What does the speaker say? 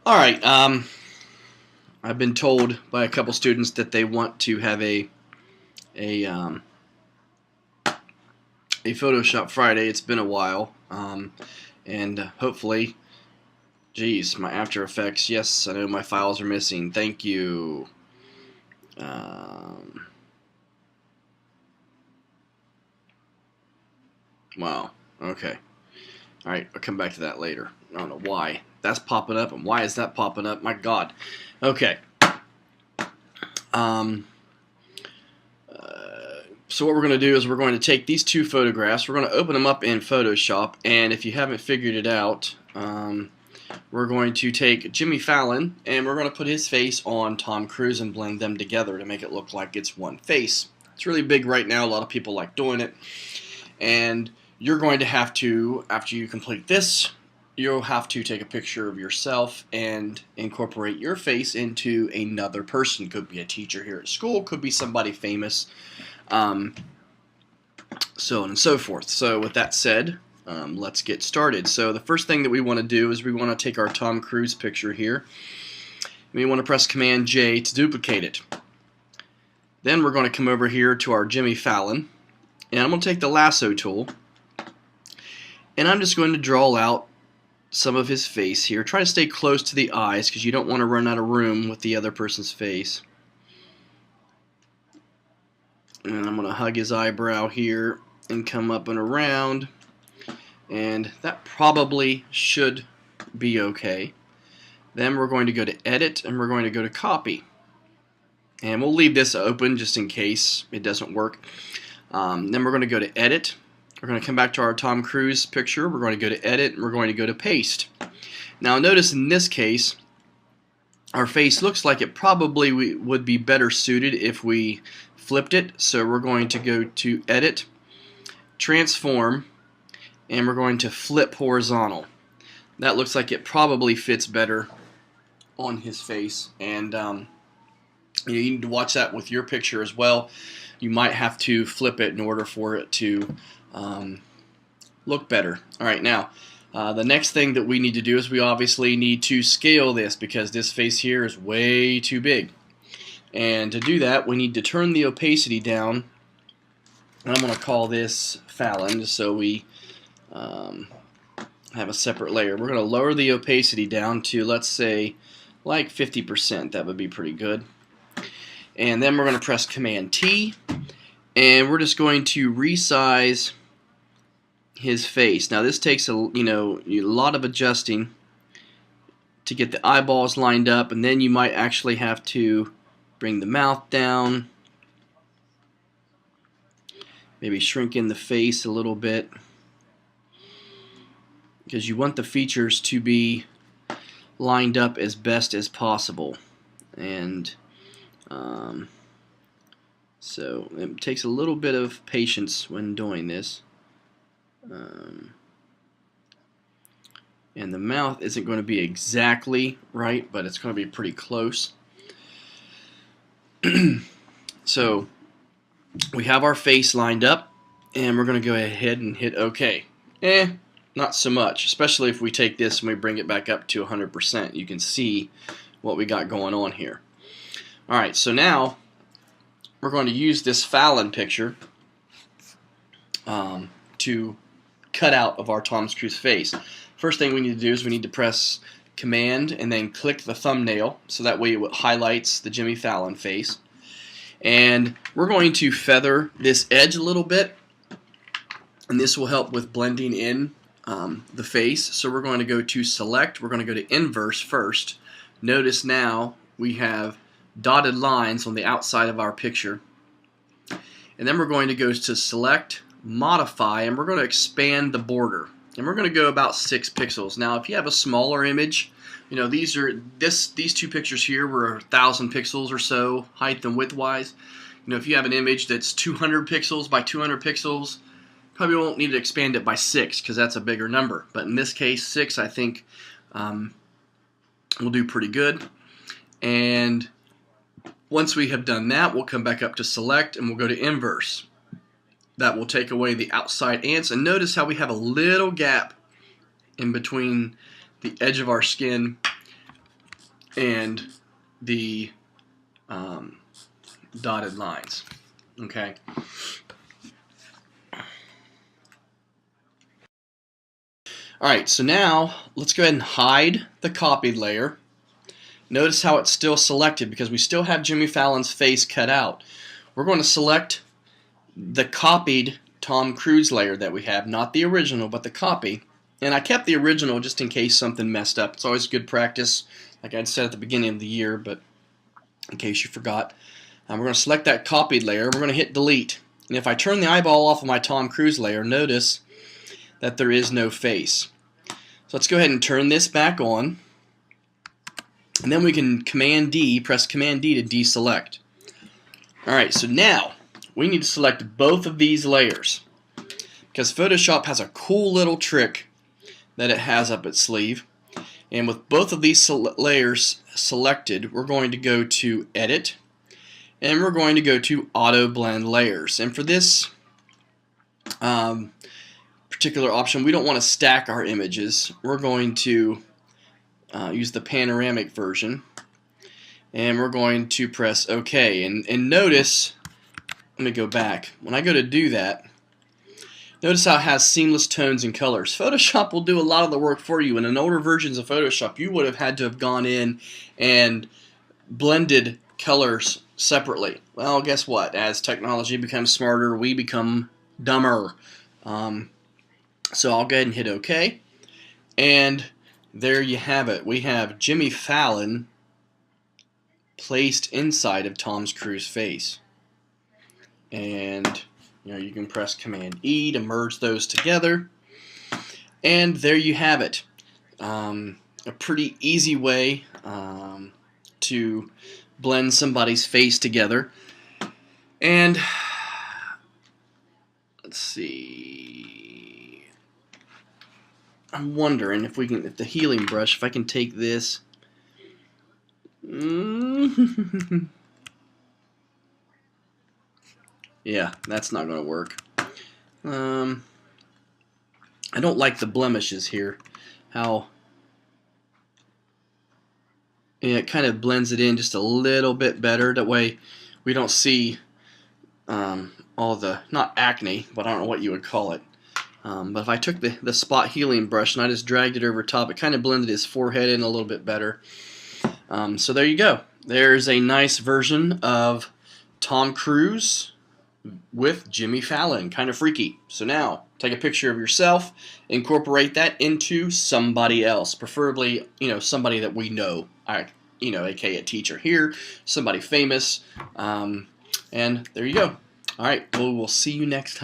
All right. I've been told by a couple students that they want to have a um, a Photoshop Friday. It's been a while, and hopefully, geez, my After Effects. Yes, I know my files are missing. Thank you. Um, wow. Okay. All right. I'll come back to that later. I don't know why that's popping up and why is that popping up. My God. Okay. Um, So what we're going to do is we're going to take these two photographs, we're going to open them up in Photoshop, and if you haven't figured it out, we're going to take Jimmy Fallon and we're going to put his face on Tom Cruise and blend them together to make it look like it's one face. It's really big right now, a lot of people like doing it, and you're going to have to, after you complete this, you'll have to take a picture of yourself and incorporate your face into another person. Could be a teacher here at school, could be somebody famous, so on and so forth. So with that said, let's get started. So the first thing that we want to do is we want to take our Tom Cruise picture here. We want to press Command J to duplicate it. Then we're going to come over here to our Jimmy Fallon, and I'm going to take the lasso tool, and I'm just going to draw out some of his face here. Try to stay close to the eyes because you don't want to run out of room with the other person's face. And I'm going to hug his eyebrow here and come up and around, and that probably should be okay. Then we're going to go to Edit and we're going to go to Copy, and we'll leave this open just in case it doesn't work. Then we're going to go to Edit. We're going to come back to our Tom Cruise picture. We're going to go to Edit and we're going to go to Paste. Now notice in this case our face looks like it probably would be better suited if we flipped it. So we're going to go to Edit, Transform, and we're going to Flip Horizontal. That looks like it probably fits better on his face, and you need to watch that with your picture as well. You might have to flip it in order for it to look better. Alright, now the next thing that we need to do is we obviously need to scale this because this face here is way too big. And to do that, we need to turn the opacity down. I'm going to call this Fallon just so we have a separate layer. We're going to lower the opacity down to, let's say, like 50%. That would be pretty good. And then we're going to press Command T, and we're just going to resize his face. Now this takes a lot of adjusting to get the eyeballs lined up, and then you might actually have to bring the mouth down, maybe shrink in the face a little bit, because you want the features to be lined up as best as possible. And so it takes a little bit of patience when doing this. And the mouth isn't going to be exactly right, but it's going to be pretty close. So we have our face lined up, and we're going to go ahead and hit OK. Not so much, especially if we take this and we bring it back up to 100%. You can see what we got going on here. Alright, so now we're going to use this Fallon picture to cut out of our Tom Cruise face. First thing we need to do is we need to press Command and then click the thumbnail, so that way it highlights the Jimmy Fallon face. And we're going to feather this edge a little bit, and this will help with blending in the face. So we're going to go to Select, we're going to go to Inverse first. Notice now we have dotted lines on the outside of our picture. And then we're going to go to Select, Modify, and we're going to expand the border. And we're going to go about 6 pixels. Now if you have a smaller image, these two pictures here were 1,000 pixels or so, height and width wise. If you have an image that's 200 pixels by 200 pixels, probably won't need to expand it by 6 because that's a bigger number. But in this case, 6 I think will do pretty good. And once we have done that, we'll come back up to Select and we'll go to Inverse. That will take away the outside ants, and notice how we have a little gap in between the edge of our skin and the dotted lines. Okay. Alright, so now let's go ahead and hide the copied layer. Notice how it's still selected because we still have Jimmy Fallon's face cut out. We're going to select the copied Tom Cruise layer that we have, not the original, but the copy. And I kept the original just in case something messed up. It's always good practice, like I'd said at the beginning of the year, but in case you forgot. We're going to select that copied layer. We're going to hit delete. And if I turn the eyeball off of my Tom Cruise layer, notice that there is no face. So let's go ahead and turn this back on. And then we can press Command D to deselect. Alright, so now we need to select both of these layers because Photoshop has a cool little trick that it has up its sleeve. And with both of these layers selected, we're going to go to Edit and we're going to go to Auto Blend Layers. And for this particular option, we don't want to stack our images. We're going to use the panoramic version, and we're going to press OK. And notice, let me go back. When I go to do that, notice how it has seamless tones and colors. Photoshop will do a lot of the work for you. And in older versions of Photoshop, you would have had to have gone in and blended colors separately. Well, guess what? As technology becomes smarter, we become dumber. So I'll go ahead and hit OK. And there you have it. We have Jimmy Fallon placed inside of Tom Cruise's face. And you can press Command E to merge those together. And there you have it. A pretty easy way to blend somebody's face together. And let's see. I'm wondering if the healing brush, if I can take this. Yeah, that's not going to work. I don't like the blemishes here. How it kind of blends it in just a little bit better. That way we don't see all the, not acne, but I don't know what you would call it. But if I took the spot healing brush and I just dragged it over top, it kind of blended his forehead in a little bit better. So there you go. There's a nice version of Tom Cruise with Jimmy Fallon. Kind of freaky. So now, take a picture of yourself, incorporate that into somebody else. Preferably, somebody that we know. aka a teacher here, somebody famous. And there you go. Alright, well, we'll see you next time.